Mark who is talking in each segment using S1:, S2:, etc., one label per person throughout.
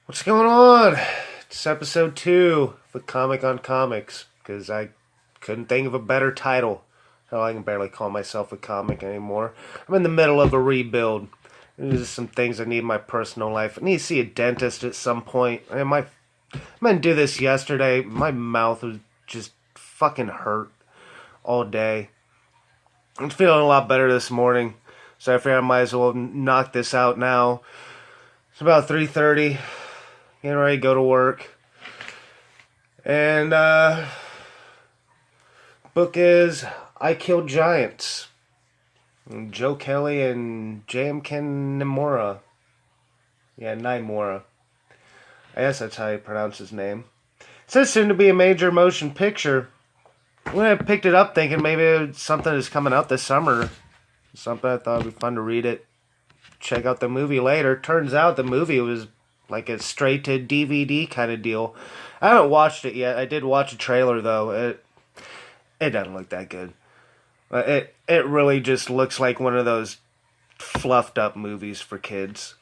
S1: What's going on? It's episode 2 of a Comic on Comics because I couldn't think of a better title. Hell, I can barely call myself a comic anymore. I'm in the middle of a rebuild. There's some things I need in my personal life. I need to see a dentist at some point. I meant to do this yesterday. My mouth was just fucking hurt all day. I'm feeling a lot better this morning, so I figured I might as well knock this out now. It's about 3:30. Getting ready to go to work. And, book is I Killed Giants. And Joe Kelly and J.M. Niimura. Yeah, Niimura. I guess that's how you pronounce his name. It says soon to be a major motion picture. When I picked it up thinking maybe something is coming out this summer. Something I thought would be fun to read it. Check out the movie later. Turns out the movie was like a straight to DVD kind of deal. I haven't watched it yet. I did watch a trailer though. It doesn't look that good. It really just looks like one of those fluffed up movies for kids.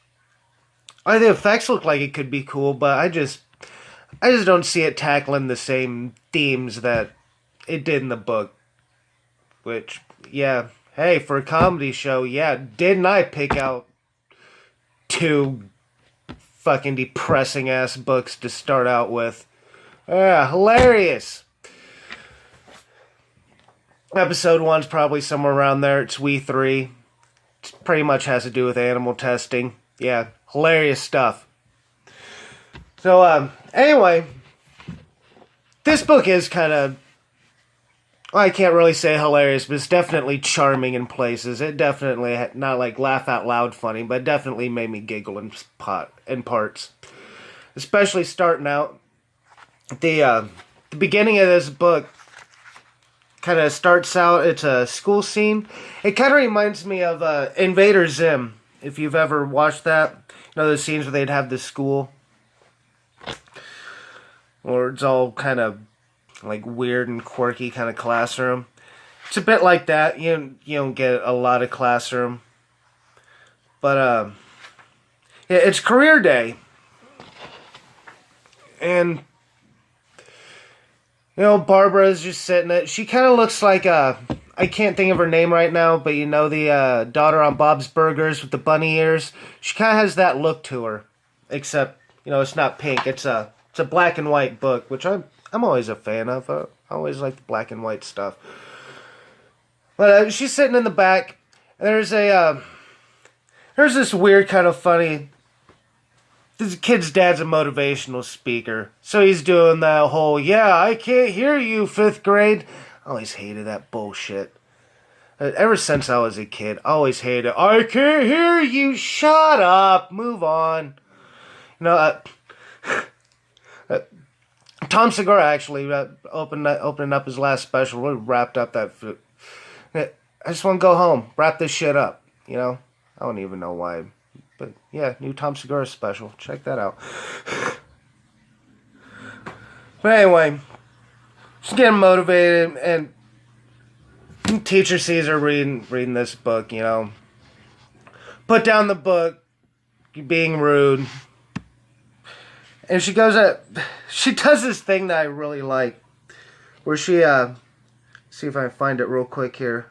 S1: The effects look like it could be cool, but I just don't see it tackling the same themes that it did in the book. Which, yeah, hey, for a comedy show, yeah, didn't I pick out two fucking depressing ass books to start out with? Yeah, hilarious. Episode 1's probably somewhere around there. It's We 3. It pretty much has to do with animal testing. Yeah, hilarious stuff. So, anyway, this book is kind of, I can't really say hilarious, but it's definitely charming in places. It definitely, not like laugh out loud funny, but it definitely made me giggle in parts. Especially starting out. The beginning of this book kind of starts out, it's a school scene. It kind of reminds me of Invader Zim, if you've ever watched that. You know those scenes where they'd have the school? Or it's all kind of like weird and quirky kind of classroom. It's a bit like that. You don't get a lot of classroom. But, yeah, it's career day. And, Barbara's just sitting there. She kind of looks like, I can't think of her name right now, but the daughter on Bob's Burgers with the bunny ears? She kind of has that look to her. Except, it's not pink. It's a black and white book, which I'm always a fan of. I always like the black and white stuff. But she's sitting in the back, and there's this weird kind of funny. This kid's dad's a motivational speaker, so he's doing that whole "yeah, I can't hear you, 5th grade." I always hated that bullshit. Ever since I was a kid, I always hated it. "I can't hear you. Shut up. Move on." Tom Segura actually opening up his last special, really wrapped up that. I just want to go home, wrap this shit up. I don't even know why, but yeah, new Tom Segura special. Check that out. But anyway, she's getting motivated, and teacher sees her reading this book. Put down the book. You're being rude. And she does this thing that I really like, where she, see if I can find it real quick here.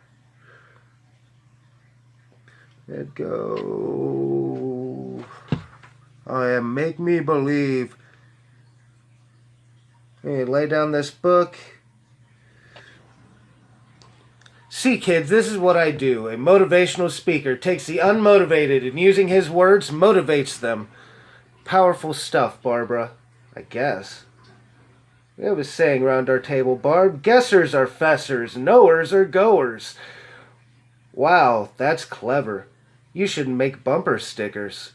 S1: It go, oh yeah, make me believe. Hey, lay down this book. See, kids, this is what I do. A motivational speaker takes the unmotivated and using his words motivates them. Powerful stuff, Barbara. I guess. We have a saying round our table, Barb. Guessers are fessers, knowers are goers. Wow, that's clever. You should make bumper stickers.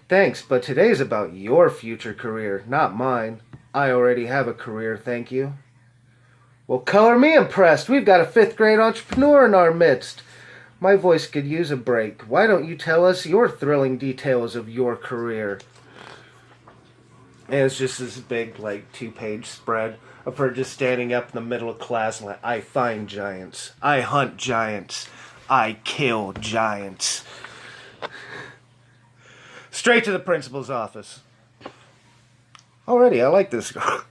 S1: Thanks, but today's about your future career, not mine. I already have a career, thank you. Well, color me impressed. We've got a 5th grade entrepreneur in our midst. My voice could use a break. Why don't you tell us your thrilling details of your career? And it's just this big, 2-page spread of her just standing up in the middle of class and I find giants. I hunt giants. I kill giants. Straight to the principal's office. Already, I like this girl.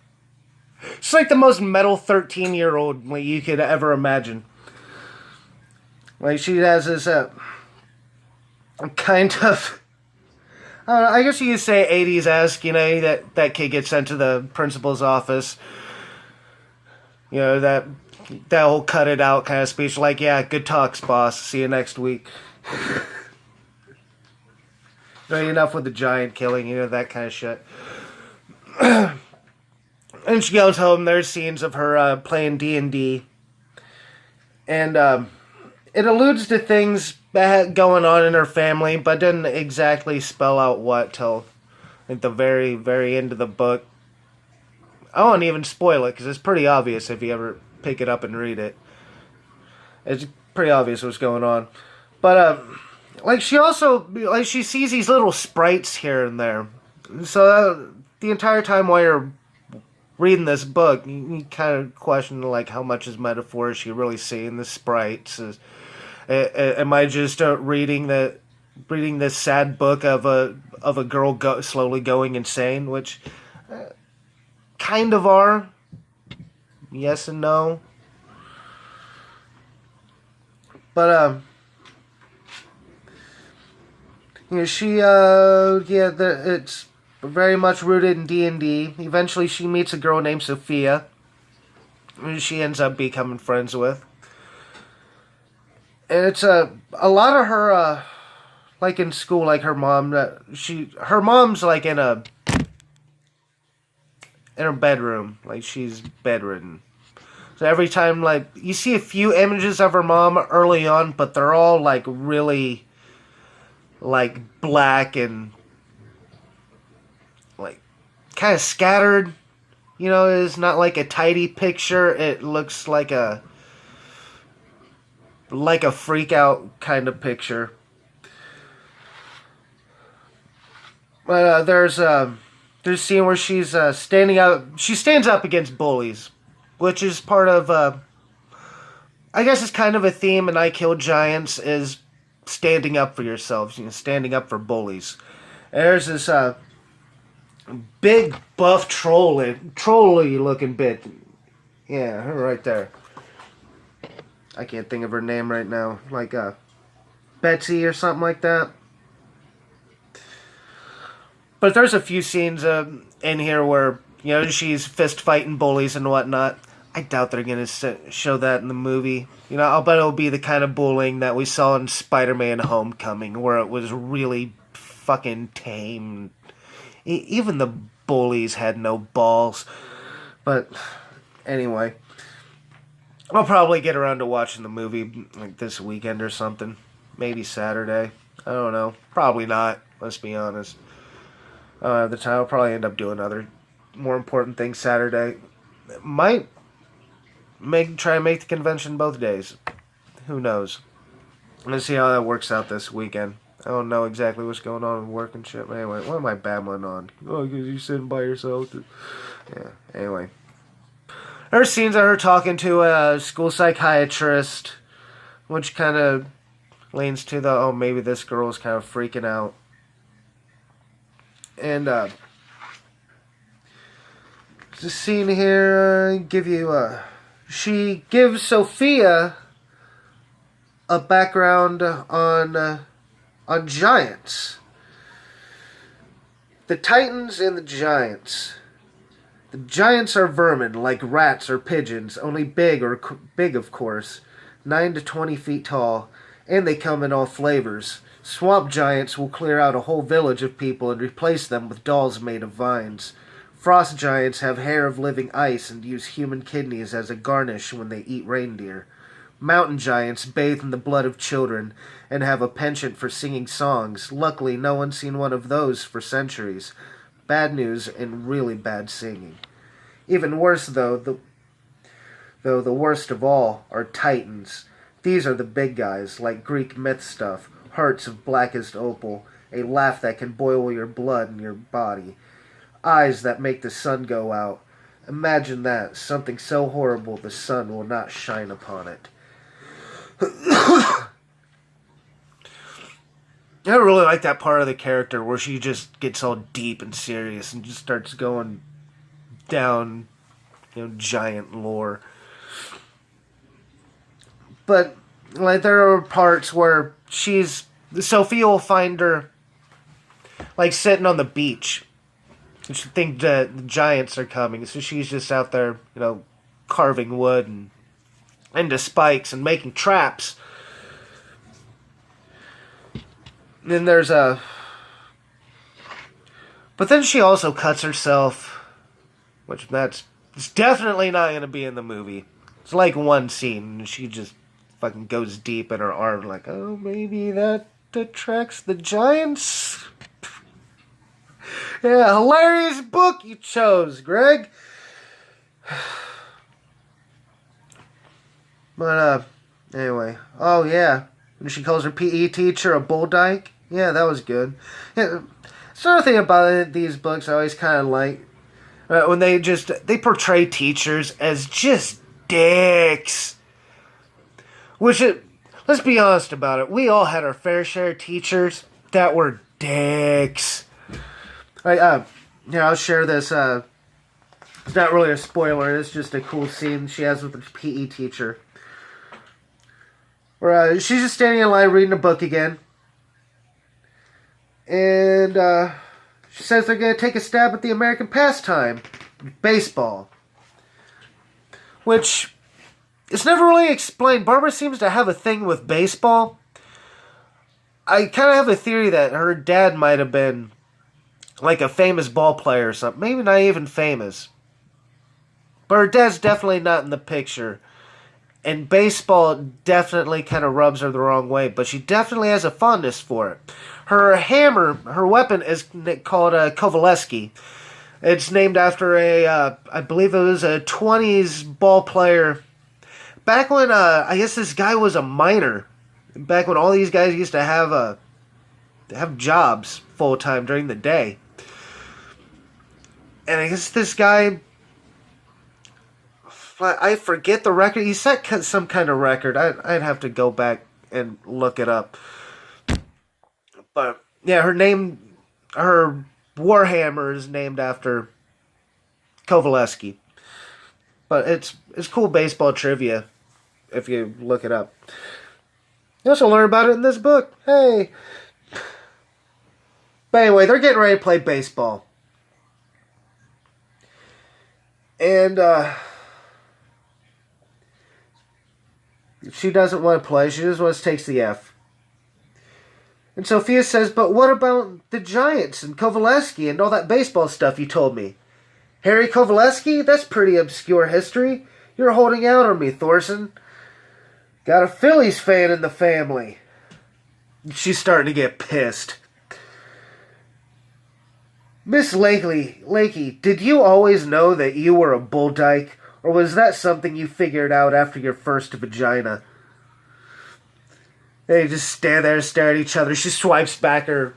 S1: She's like the most metal 13-year-old you could ever imagine. Like, she has this, kind of... I guess you could say 80s-esque, that kid gets sent to the principal's office. That whole cut it out kind of speech. Like, yeah, good talks, boss. See you next week. Enough with the giant killing, that kind of shit. And she goes home. There's scenes of her playing D&D. And it alludes to things going on in her family, but didn't exactly spell out what till at the very, very end of the book. I won't even spoil it, because it's pretty obvious if you ever pick it up and read it. It's pretty obvious what's going on. But, she also, she sees these little sprites here and there. So, the entire time while you're reading this book, you kind of question, how much is metaphor is she really seeing the sprites? Am I just reading this sad book of a girl slowly going insane, which kind of are. Yes and no. But it's very much rooted in D&D. Eventually, she meets a girl named Sophia, who she ends up becoming friends with. And it's a lot of her, in school, her mom, her mom's, in her bedroom, she's bedridden. So every time, you see a few images of her mom early on, but they're all, really, black and, kind of scattered. It's not, a tidy picture. It looks like a freak out kind of picture. But there's a scene where she's standing up. She stands up against bullies, which is part of. I guess it's kind of a theme in I Kill Giants is standing up for yourselves. Standing up for bullies. And there's this big buff trolley looking bit. Yeah, her right there. I can't think of her name right now. Betsy or something like that. But there's a few scenes in here where, she's fist fighting bullies and whatnot. I doubt they're going to show that in the movie. I'll bet it'll be the kind of bullying that we saw in Spider-Man Homecoming, where it was really fucking tame. Even the bullies had no balls. But, anyway. I'll probably get around to watching the movie this weekend or something. Maybe Saturday. I don't know. Probably not. Let's be honest. The time I'll probably end up doing other more important things Saturday. Might try and make the convention both days. Who knows? Let's see how that works out this weekend. I don't know exactly what's going on with work and shit. But anyway, what am I babbling on? Oh, because you're sitting by yourself. Yeah, anyway. There's scenes of her talking to a school psychiatrist, which kind of leans to maybe this girl's kind of freaking out. And, there's a scene here, she gives Sophia a background on giants. The Titans and the Giants. The giants are vermin, like rats or pigeons, only big, of course, 9 to 20 feet tall, and they come in all flavors. Swamp giants will clear out a whole village of people and replace them with dolls made of vines. Frost giants have hair of living ice and use human kidneys as a garnish when they eat reindeer. Mountain giants bathe in the blood of children and have a penchant for singing songs. Luckily, no one's seen one of those for centuries. Bad news and really bad singing. Even worse, though the worst of all are titans. These are the big guys, like Greek myth stuff, hearts of blackest opal, a laugh that can boil your blood in your body, eyes that make the sun go out. Imagine that, something so horrible the sun will not shine upon it. I really like that part of the character where she just gets all deep and serious and just starts going down, giant lore. But like there are parts where Sophia will find her like sitting on the beach. And she thinks the giants are coming, so she's just out there, carving wood and into spikes and making traps. And then but then she also cuts herself, which it's definitely not going to be in the movie. It's like one scene, and she just fucking goes deep in her arm, like, oh, maybe that attracts the giants? Yeah, hilarious book you chose, Greg. But, anyway. Oh, yeah. When she calls her PE teacher a bull dyke. Yeah, that was good. Yeah, sort of thing about these books I always kind of like. When they portray teachers as just dicks. Let's be honest about it. We all had our fair share of teachers that were dicks. I'll share this. It's not really a spoiler. It's just a cool scene she has with the PE teacher. Where she's just standing in line reading a book again. And she says they're going to take a stab at the American pastime, baseball. Which, it's never really explained. Barbara seems to have a thing with baseball. I kind of have a theory that her dad might have been like a famous ball player or something. Maybe not even famous. But her dad's definitely not in the picture. And baseball definitely kind of rubs her the wrong way. But she definitely has a fondness for it. Her hammer, her weapon is called a Kovaleski. It's named after I believe it was a 20s ball player. Back when, I guess this guy was a miner. Back when all these guys used to have jobs full-time during the day. And I guess this guy, I forget the record. He set some kind of record. I'd have to go back and look it up. But yeah, her warhammer is named after Kovaleski. But it's cool baseball trivia if you look it up. You also learn about it in this book. Hey. But anyway, they're getting ready to play baseball. And she doesn't want to play. She just wants to take the F. And Sophia says, but what about the Giants and Kovaleski and all that baseball stuff you told me? Harry Kovaleski? That's pretty obscure history. You're holding out on me, Thorson. Got a Phillies fan in the family. She's starting to get pissed. Miss Lakey, did you always know that you were a bull dyke? Or was that something you figured out after your first vagina? They just stand there and stare at each other. She swipes back her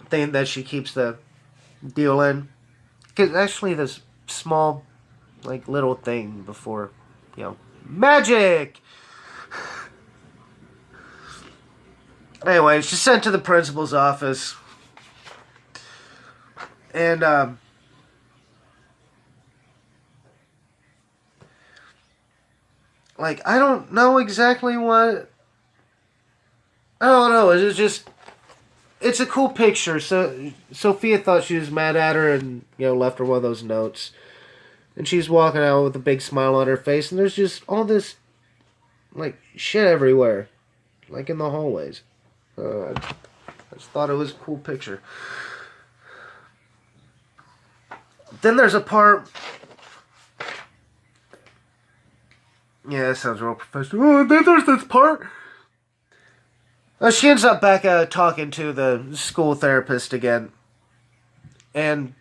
S1: thing that she keeps the deal in. Because actually this small, little thing before, magic! Anyway, she's sent to the principal's office. And, I don't know exactly what... I don't know, it's a cool picture. So Sophia thought she was mad at her and, left her one of those notes. And she's walking out with a big smile on her face, and there's just all this, shit everywhere. In the hallways. I just thought it was a cool picture. Then there's a part... Yeah, that sounds real professional. Oh, then there's this part... she ends up back talking to the school therapist again. And,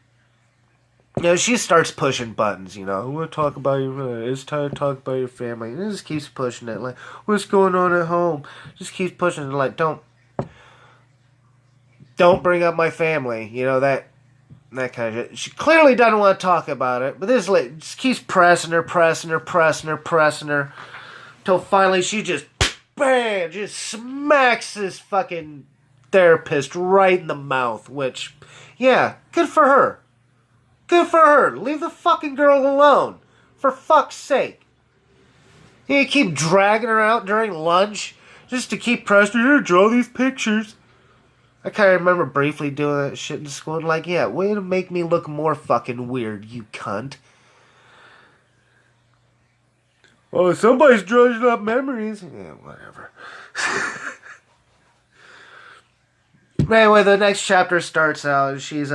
S1: she starts pushing buttons, I want to talk about it's time to talk about your family. And it just keeps pushing it, what's going on at home? Just keeps pushing it, don't bring up my family, that kind of shit. She clearly doesn't want to talk about it, but this just keeps pressing her, till finally she just, bam, just smacks this fucking therapist right in the mouth, which, yeah, good for her. Good for her. Leave the fucking girl alone. For fuck's sake. You keep dragging her out during lunch just to keep pressing her to draw these pictures. I kind of remember briefly doing that shit in school. And like, yeah, way to make me look more fucking weird, you cunt. Oh, somebody's dredging up memories. Yeah, whatever. Anyway, the next chapter starts out. She's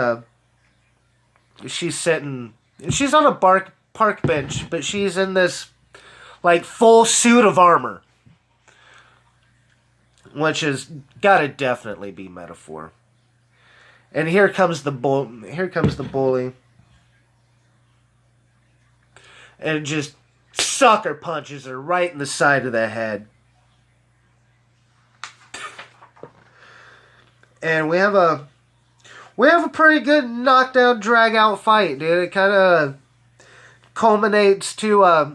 S1: sitting. She's on a park bench, but she's in this like full suit of armor, which has got to definitely be metaphor. And here comes the bully, and just sucker punches her right in the side of the head. And we have a pretty good knockdown, drag out fight, dude. It kind of culminates to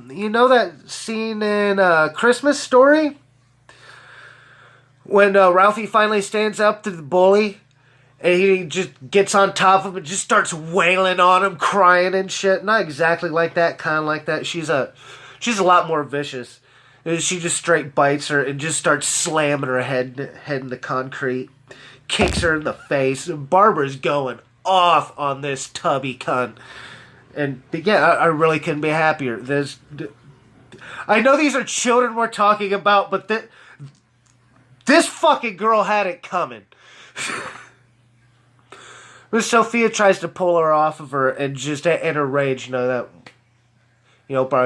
S1: you know that scene in Christmas Story when Ralphie finally stands up to the bully and he just gets on top of him and just starts wailing on him, crying and shit. Not exactly like that, kind of like that. She's a lot more vicious. She just straight bites her and just starts slamming her head in the concrete. Kicks her in the face. Barbara's going off on this tubby cunt. And yeah, I really couldn't be happier. I know these are children we're talking about, but this fucking girl had it coming. Sophia tries to pull her off of her, and just in a rage, Barbara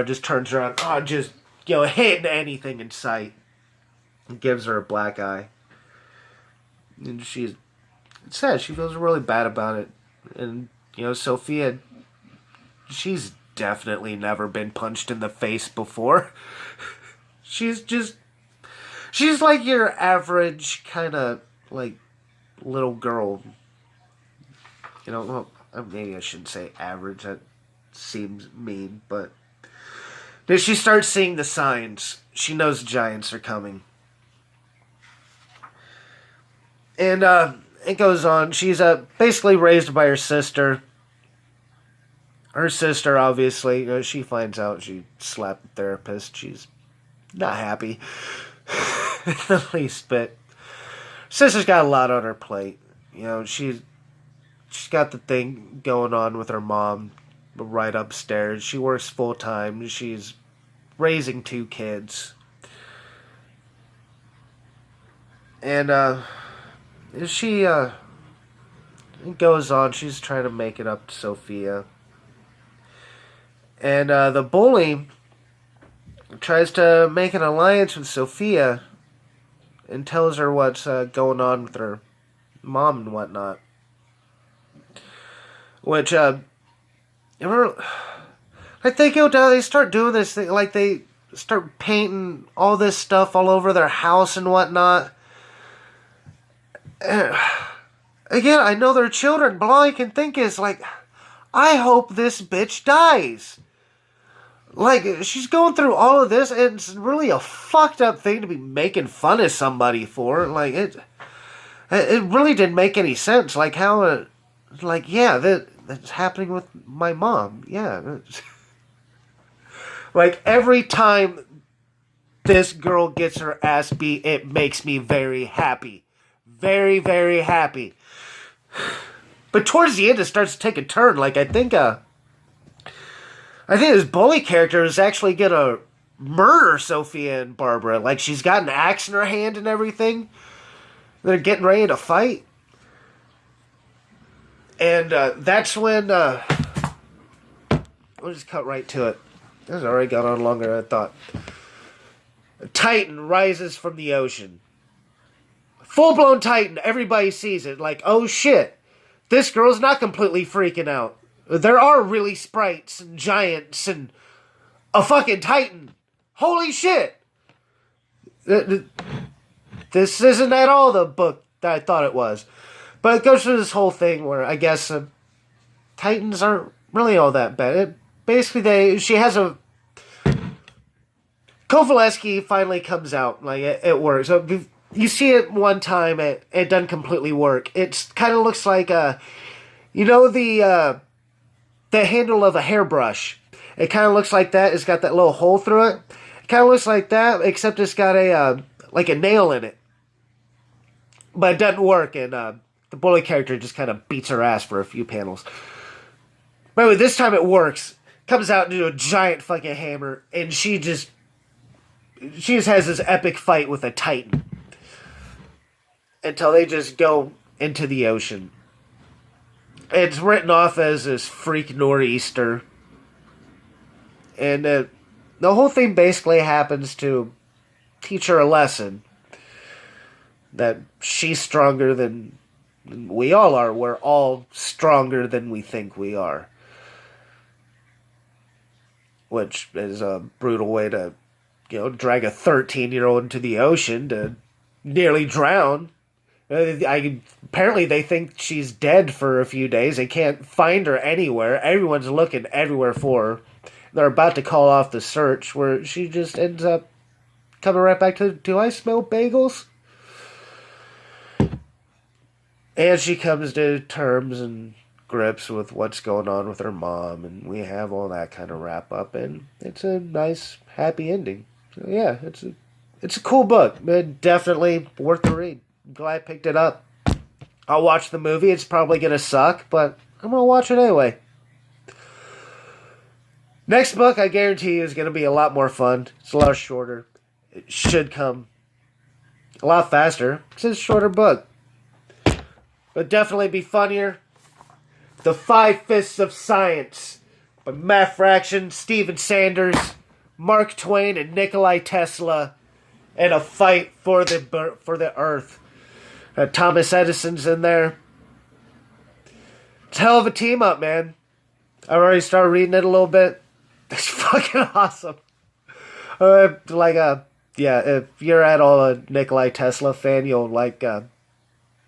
S1: just turns around, hitting anything in sight, and gives her a black eye. And it's sad. She feels really bad about it. And, Sophia, she's definitely never been punched in the face before. She's like your average kind of, like, little girl. Well, maybe I shouldn't say average. That seems mean, but if she starts seeing the signs, she knows giants are coming. And it goes on. She's basically raised by her sister. Her sister, obviously, she finds out she slapped the therapist. She's not happy. The least bit. Sister's got a lot on her plate. She's got the thing going on with her mom right upstairs. She works full time. She's raising 2 kids. And she it goes on. She's trying to make it up to Sophia. And the bully tries to make an alliance with Sophia and tells her what's going on with her mom and whatnot. Which, I think they start doing this thing, like they start painting all this stuff all over their house and whatnot. Again, I know they're children, but all I can think is, like, I hope this bitch dies. Like, she's going through all of this, and it's really a fucked up thing to be making fun of somebody for. Like, it really didn't make any sense. Like, how, that's happening with my mom. Yeah. Like, every time this girl gets her ass beat, it makes me very happy. Very, very happy. But towards the end, it starts to take a turn. Like, I think this bully character is actually gonna murder Sophia and Barbara. Like, she's got an axe in her hand and everything. They're getting ready to fight. And that's when we'll just cut right to it. This has already gone on longer than I thought. A Titan rises from the ocean. Full-blown Titan. Everybody sees it. Like, oh shit. This girl's not completely freaking out. There are really sprites and giants and a fucking Titan. Holy shit. This isn't at all the book that I thought it was. But it goes through this whole thing where I guess Titans aren't really all that bad. She has a... Kovaleski finally comes out. Like, it works. So you see it one time, it doesn't completely work. It kind of looks like you know the handle of a hairbrush. It kind of looks like that. It's got that little hole through it. It kind of looks like that, except it's got a like a nail in it. But it doesn't work, and the bully character just kind of beats her ass for a few panels. But anyway, this time it works. Comes out into a giant fucking hammer, and she just has this epic fight with a titan until they just go into the ocean. It's written off as this freak nor'easter, and the whole thing basically happens to teach her a lesson that she's stronger than we all are. We're all stronger than we think we are. Which is a brutal way to, drag a 13-year-old into the ocean to nearly drown. Apparently they think she's dead for a few days. They can't find her anywhere. Everyone's looking everywhere for her. They're about to call off the search, where she just ends up coming right back to, do I smell bagels? And she comes to terms and grips with what's going on with her mom, and we have all that kind of wrap up, and it's a nice, happy ending. So yeah, it's a cool book. Definitely worth the read. I'm glad I picked it up. I'll watch the movie. It's probably gonna suck, but I'm gonna watch it anyway. Next book, I guarantee you, is gonna be a lot more fun. It's a lot shorter. It should come a lot faster. It's a shorter book. But definitely be funnier. The Five Fists of Science by Matt Fraction, Stephen Sanders, Mark Twain, and Nikolai Tesla, and a fight for the Earth. Thomas Edison's in there. It's a hell of a team up, man. I've already started reading it a little bit. It's fucking awesome. If you're at all a Nikolai Tesla fan, you'll like.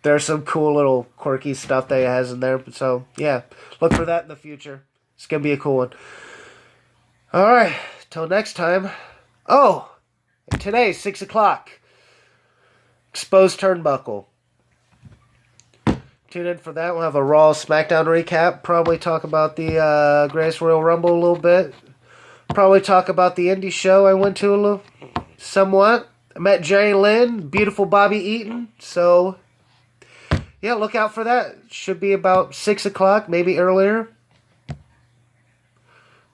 S1: There's some cool little quirky stuff that it has in there. So, yeah. Look for that in the future. It's going to be a cool one. Alright. Till next time. Oh! Today, 6 o'clock. Exposed Turnbuckle. Tune in for that. We'll have a Raw SmackDown recap. Probably talk about the Greatest Royal Rumble a little bit. Probably talk about the indie show I went to a little. Somewhat. I met Jerry Lynn. Beautiful Bobby Eaton. So... yeah, look out for that. Should be about 6 o'clock, maybe earlier.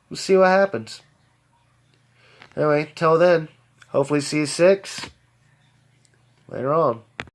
S1: We'll see what happens. Anyway, till then, hopefully see you 6. Later on.